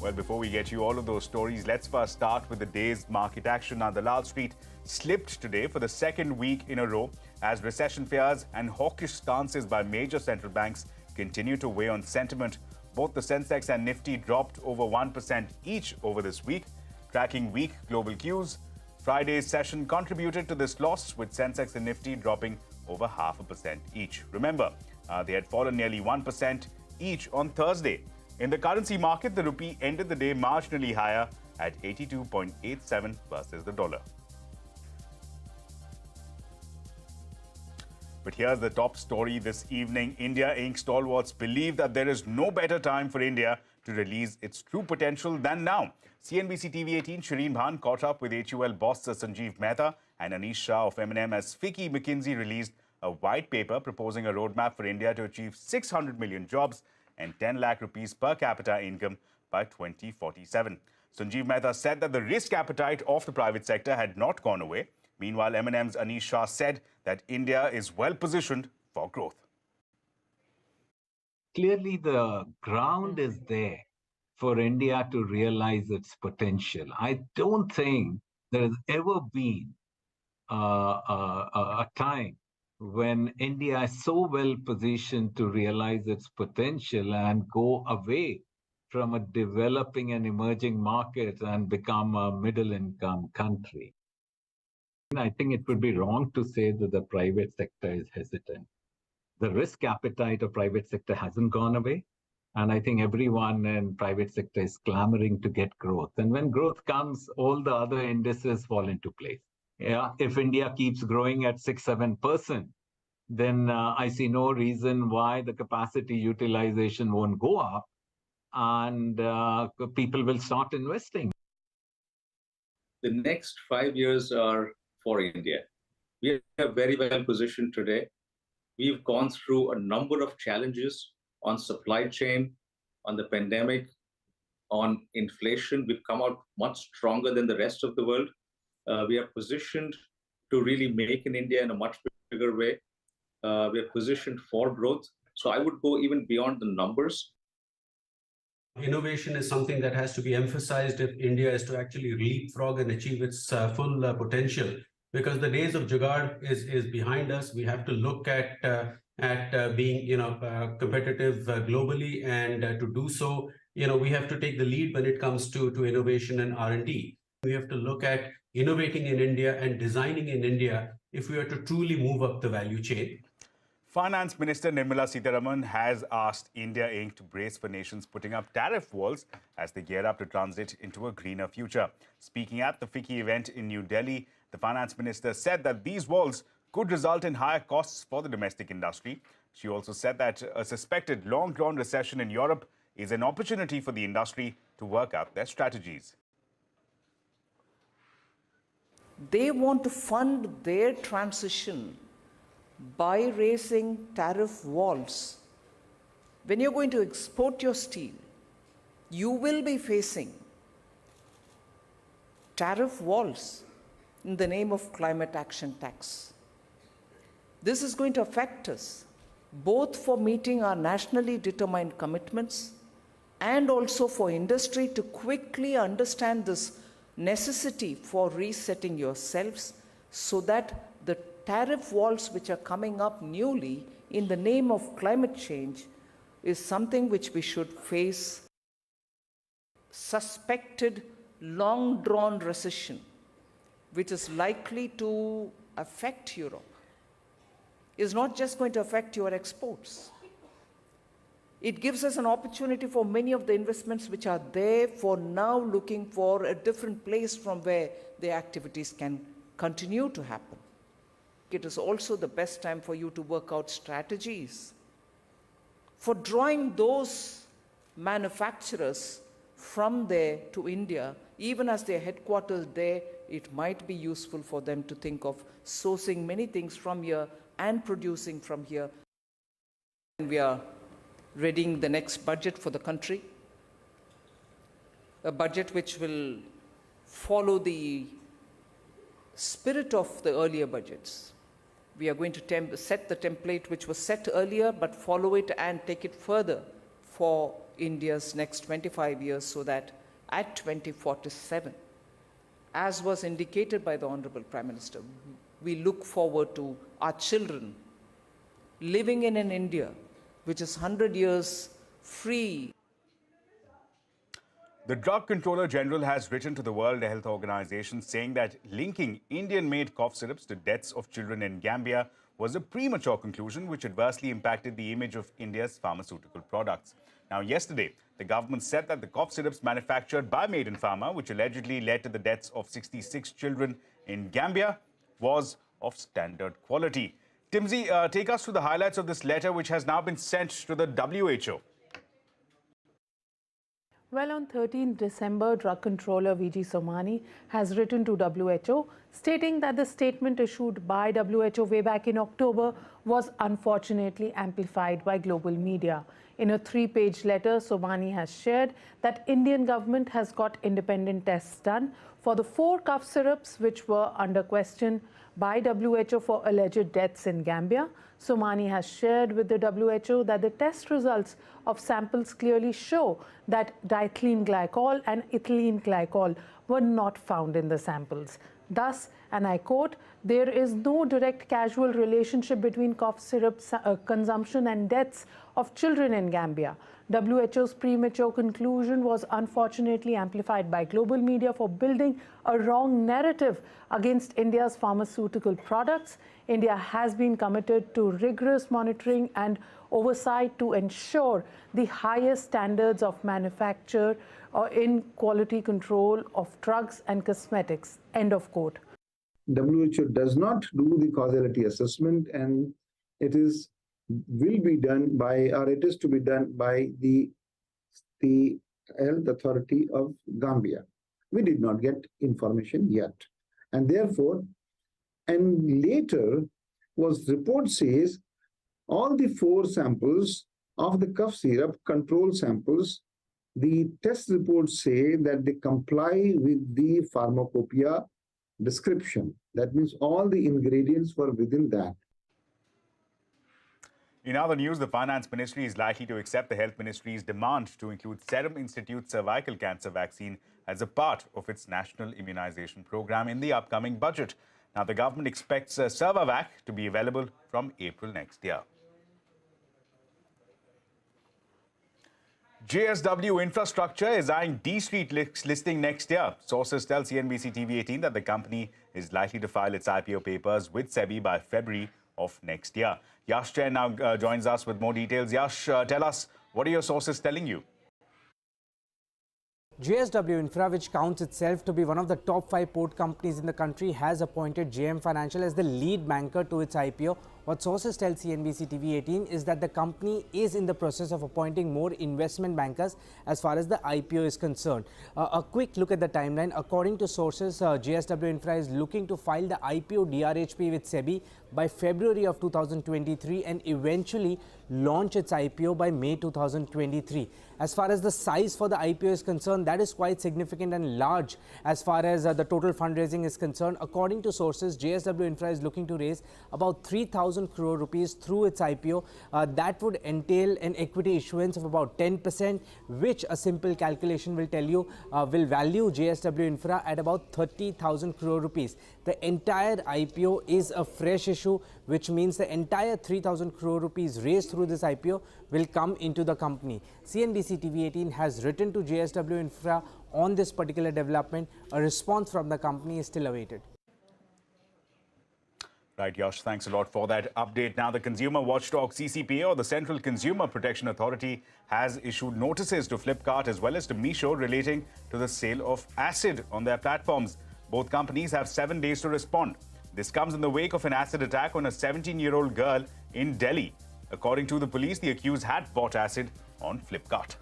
Well, before we get you all of those stories, let's first start with the day's market action. Now, the Lal Street slipped today for the second week in a row as recession fears and hawkish stances by major central banks continue to weigh on sentiment. Both the Sensex and Nifty dropped over 1% each over this week, tracking weak global cues. Friday's session contributed to this loss, with Sensex and Nifty dropping over 0.5% each. Remember, they had fallen nearly 1% each on Thursday. In the currency market, the rupee ended the day marginally higher at 82.87 versus the dollar. But here's the top story this evening. India Inc. stalwarts believe that there is no better time for India to release its true potential than now. CNBC-TV18 Shireen Bhan caught up with HUL boss Sanjeev Mehta and Anish Shah of M&M as FICCI McKinsey released a white paper proposing a roadmap for India to achieve 600 million jobs and 10 lakh rupees per capita income by 2047. Sanjeev Mehta said that the risk appetite of the private sector had not gone away. Meanwhile, M&M's Anish Shah said that India is well positioned for growth. Clearly, the ground is there for India to realize its potential. I don't think there has ever been a time when India is so well positioned to realize its potential and go away from a developing and emerging market and become a middle-income country. I think it would be wrong to say that the private sector is hesitant. The risk appetite of private sector hasn't gone away. And I think everyone in private sector is clamoring to get growth. And when growth comes, all the other indices fall into place. Yeah, if India keeps growing at 6-7%, then I see no reason why the capacity utilization won't go up and people will start investing. The next 5 years are for India. We are very well positioned today. We've gone through a number of challenges on supply chain, on the pandemic, on inflation. We've come out much stronger than the rest of the world. We are positioned to really make in India in a much bigger way. We are positioned for growth. So I would go even beyond the numbers. Innovation is something that has to be emphasized if India is to actually leapfrog and achieve its full potential. Because the days of jugaad is behind us. We have to look at being competitive globally, and to do so, we have to take the lead when it comes to innovation and R&D. We have to look at innovating in India and designing in India if we are to truly move up the value chain. Finance Minister Nirmala Sitharaman has asked India Inc. to brace for nations putting up tariff walls as they gear up to transit into a greener future. Speaking at the FICCI event in New Delhi, the Finance Minister said that these walls could result in higher costs for the domestic industry. She also said that a suspected long-drawn recession in Europe is an opportunity for the industry to work out their strategies. They want to fund their transition by raising tariff walls. When you're going to export your steel, you will be facing tariff walls in the name of climate action tax. This is going to affect us, both for meeting our nationally determined commitments and also for industry to quickly understand this necessity for resetting yourselves, so that the tariff walls which are coming up newly in the name of climate change is something which we should face. Suspected long-drawn recession, which is likely to affect Europe, is not just going to affect your exports. It gives us an opportunity for many of the investments which are there for now looking for a different place from where their activities can continue to happen. It is also the best time for you to work out strategies for drawing those manufacturers from there to India. Even as their headquarters there, it might be useful for them to think of sourcing many things from here and producing from here. And we are readying the next budget for the country, a budget which will follow the spirit of the earlier budgets. We are going to set the template which was set earlier, but follow it and take it further for India's next 25 years so that at 2047, as was indicated by the Honorable Prime Minister, we look forward to our children living in an India which is 100 years free. The Drug Controller General has written to the World Health Organization saying that linking Indian-made cough syrups to deaths of children in Gambia was a premature conclusion which adversely impacted the image of India's pharmaceutical products. Now, yesterday, the government said that the cough syrups manufactured by Made in Pharma, which allegedly led to the deaths of 66 children in Gambia, was of standard quality. Timsy, take us through the highlights of this letter which has now been sent to the WHO. Well, on 13 December, Drug Controller V.G. Somani has written to WHO stating that the statement issued by WHO way back in October was unfortunately amplified by global media. In a 3-page letter, Somani has shared that Indian government has got independent tests done for the 4 cough syrups which were under question by WHO for alleged deaths in Gambia. Somani has shared with the WHO that the test results of samples clearly show that diethylene glycol and ethylene glycol were not found in the samples. Thus, and I quote, "There is no direct causal relationship between cough syrup consumption and deaths of children in Gambia." WHO's premature conclusion was unfortunately amplified by global media for building a wrong narrative against India's pharmaceutical products. India has been committed to rigorous monitoring and oversight to ensure the highest standards of manufacture or in quality control of drugs and cosmetics. End of quote. WHO does not do the causality assessment, and it is to be done by the health authority of Gambia. We did not get information yet, and therefore, and later was report says all the 4 samples of the cough syrup control samples, the test reports say that they comply with the pharmacopoeia description. That means all the ingredients were within that. In other news, the Finance Ministry is likely to accept the Health Ministry's demand to include Serum Institute cervical cancer vaccine as a part of its national immunization program in the upcoming budget. Now, the government expects Cervavac to be available from April next year. JSW Infrastructure is eyeing D-Street listing next year. Sources tell CNBC-TV18 that the company is likely to file its IPO papers with SEBI by February of next year. Yash Jain now joins us with more details. Yash, tell us, what are your sources telling you? JSW Infra, which counts itself to be one of the top 5 port companies in the country, has appointed JM Financial as the lead banker to its IPO. What sources tell CNBC-TV18 is that the company is in the process of appointing more investment bankers as far as the IPO is concerned. A quick look at the timeline. According to sources, JSW Infra is looking to file the IPO DRHP with SEBI by February of 2023 and eventually launch its IPO by May 2023. As far as the size for the IPO is concerned, that is quite significant and large as far as the total fundraising is concerned. According to sources, JSW Infra is looking to raise about 3,000 crore rupees through its IPO. That would entail an equity issuance of about 10%, which a simple calculation will tell you will value JSW Infra at about 30,000 crore rupees. The entire IPO is a fresh issue, which means the entire 3,000 crore rupees raised through this IPO will come into the company. CNBC-TV18 has written to JSW Infra on this particular development. A response from the company is still awaited. Right, Yash, thanks a lot for that update. Now, the consumer watchdog CCPA, or the Central Consumer Protection Authority, has issued notices to Flipkart as well as to Meesho relating to the sale of acid on their platforms. Both companies have 7 days to respond. This comes in the wake of an acid attack on a 17-year-old girl in Delhi. According to the police, the accused had bought acid on Flipkart.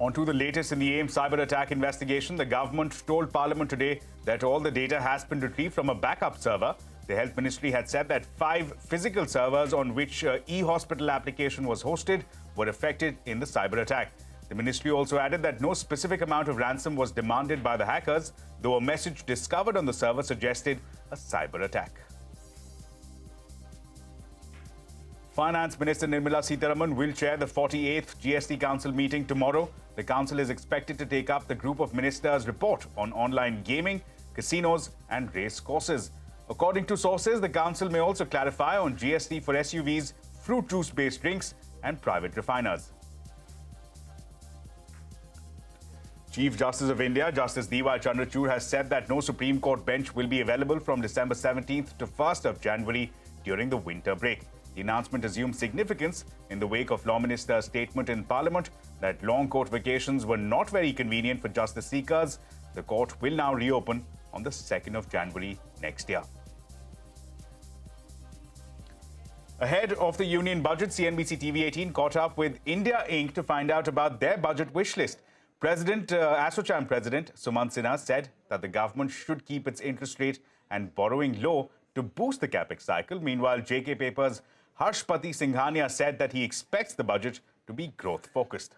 On to the latest in the AIM cyber attack investigation. The government told Parliament today that all the data has been retrieved from a backup server. The Health Ministry had said that 5 physical servers on which e-hospital application was hosted were affected in the cyber attack. The ministry also added that no specific amount of ransom was demanded by the hackers, though a message discovered on the server suggested a cyber attack. Finance Minister Nirmala Sitharaman will chair the 48th GST Council meeting tomorrow. The council is expected to take up the group of ministers' report on online gaming, casinos and race courses. According to sources, the council may also clarify on GST for SUVs, fruit juice-based drinks and private refiners. Chief Justice of India, Justice D.Y. Chandrachud, has said that no Supreme Court bench will be available from December 17th to 1st of January during the winter break. The announcement assumes significance in the wake of Law Minister's statement in Parliament that long court vacations were not very convenient for justice seekers. The court will now reopen on the 2nd of January next year. Ahead of the union budget, CNBC-TV18 caught up with India Inc. to find out about their budget wish list. ASSOCHAM President Sumant Sinha said that the government should keep its interest rate and borrowing low to boost the capex cycle. Meanwhile, JK Paper's Harshpati Singhania said that he expects the budget to be growth-focused.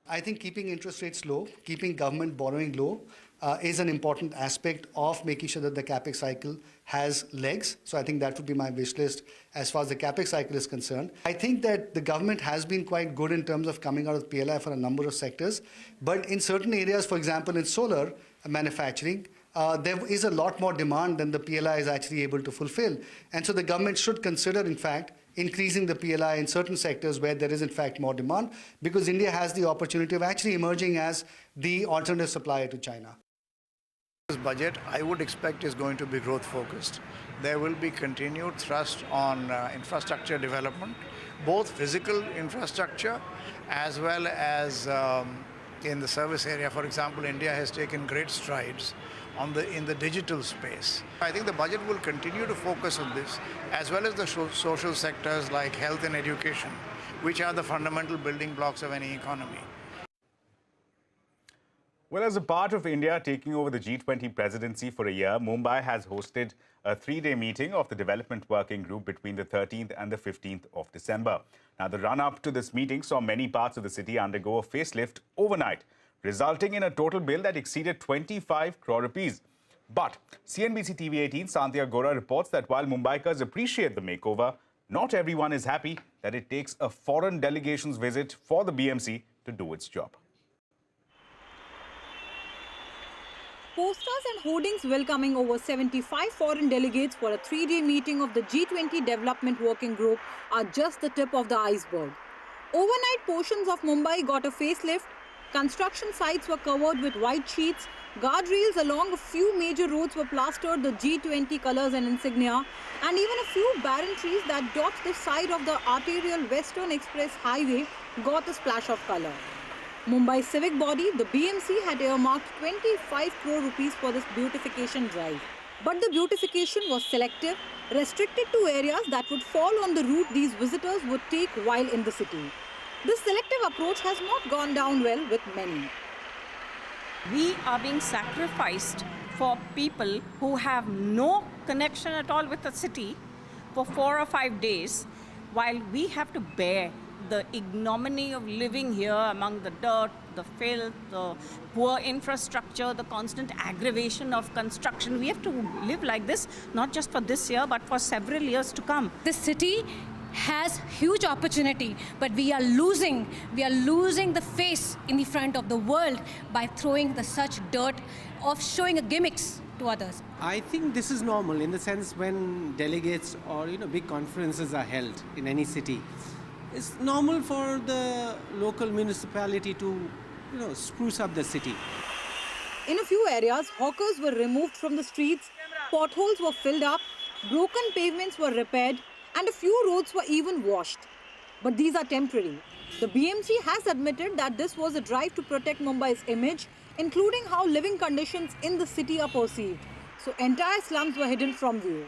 I think keeping interest rates low, keeping government borrowing low is an important aspect of making sure that the capex cycle has legs. So I think that would be my wish list as far as the capex cycle is concerned. I think that the government has been quite good in terms of coming out of PLI for a number of sectors. But in certain areas, for example, in solar manufacturing, there is a lot more demand than the PLI is actually able to fulfill. And so the government should consider, in fact, increasing the PLI in certain sectors where there is, in fact, more demand, because India has the opportunity of actually emerging as the alternative supplier to China. This budget, I would expect, is going to be growth focused. There will be continued thrust on infrastructure development, both physical infrastructure as well as in the service area. For example, India has taken great strides in the digital space. I think the budget will continue to focus on this, as well as the social sectors like health and education, which are the fundamental building blocks of any economy. Well, as a part of India taking over the G20 presidency for a year, Mumbai has hosted a 3-day meeting of the Development Working Group between the 13th and the 15th of December. Now, the run-up to this meeting saw many parts of the city undergo a facelift overnight, resulting in a total bill that exceeded 25 crore rupees. But CNBC-TV18 Sandhya Gora reports that while Mumbaikars appreciate the makeover, not everyone is happy that it takes a foreign delegation's visit for the BMC to do its job. Posters and hoardings welcoming over 75 foreign delegates for a 3-day meeting of the G20 Development Working Group are just the tip of the iceberg. Overnight, portions of Mumbai got a facelift. Construction sites were covered with white sheets. Guardrails along a few major roads were plastered the G20 colours and insignia, and even a few barren trees that dot the side of the arterial Western Express Highway got a splash of colour. Mumbai's civic body, the BMC, had earmarked 25 crore rupees for this beautification drive. But the beautification was selective, restricted to areas that would fall on the route these visitors would take while in the city. This selective approach has not gone down well with many. We are being sacrificed for people who have no connection at all with the city for 4 or 5 days, while we have to bear the ignominy of living here among the dirt, the filth, the poor infrastructure, the constant aggravation of construction. We have to live like this, not just for this year, but for several years to come. The city has huge opportunity, but we are losing the face in the front of the world by throwing the such dirt of showing gimmicks to others. I think this is normal in the sense when delegates or big conferences are held in any city. It's normal for the local municipality to spruce up the city. In a few areas, hawkers were removed from the streets, potholes were filled up, broken pavements were repaired, and a few roads were even washed. But these are temporary. The BMC has admitted that this was a drive to protect Mumbai's image, including how living conditions in the city are perceived. So entire slums were hidden from view.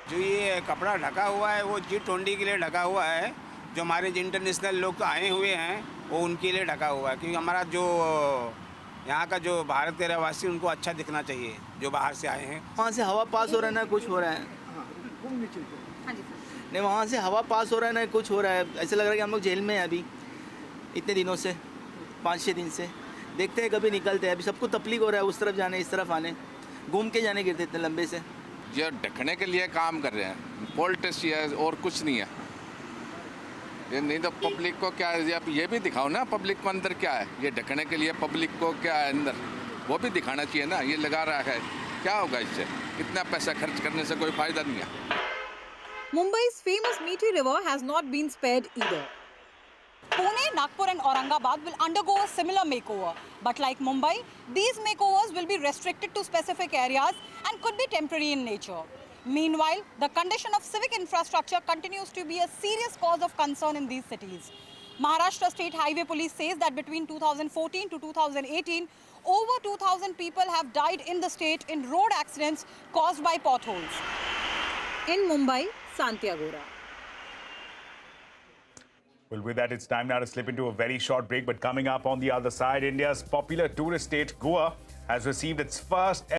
जो ये कपड़ा ढका हुआ है वो G20 के लिए ढका हुआ है, जो हमारे इंटरनेशनल लोग आए हुए हैं वो उनके लिए ढका हुआ है, क्योंकि हमारा जो यहाँ का जो भारत के रहवासी उनको अच्छा दिखना चाहिए जो बाहर से आए हैं। वहाँ से हवा पास हो रहा है ना कुछ हो रहा है, नहीं वहाँ से हवा पास हो रहा है ना कुछ हो रहा है, ऐसा लग रहा है कि हम लोग जेल में हैं अभी इतने दिनों से, 5-6 दिन से। देखते हैं कभी निकलते हैं, अभी सबको तकलीफ हो रहा है उस तरफ जाने इस तरफ आने, घूम के जाने गिरते इतने लंबे से। जो ढकने के लिए काम कर रहे हैं पॉलिटिक्स ही है और कुछ नहीं है। ये नहीं तो पब्लिक को क्या है, आप ये भी दिखाओ ना पब्लिक को अंदर क्या है, ये ढकने के लिए पब्लिक को क्या है अंदर, वो भी दिखाना चाहिए ना। ये लगा रहा है, क्या होगा इससे? इतना पैसा खर्च करने से कोई फायदा नहीं है। Mumbai's famous meaty river has not been spared either. Pune, Nagpur and Aurangabad will undergo a similar makeover. But like Mumbai, these makeovers will be restricted to specific areas and could be temporary in nature. Meanwhile, the condition of civic infrastructure continues to be a serious cause of concern in these cities. Maharashtra State Highway Police says that between 2014 to 2018, over 2,000 people have died in the state in road accidents caused by potholes. In Mumbai, Santiago. Well, with that, it's time now to slip into a very short break. But coming up on the other side, India's popular tourist state, Goa, has received its first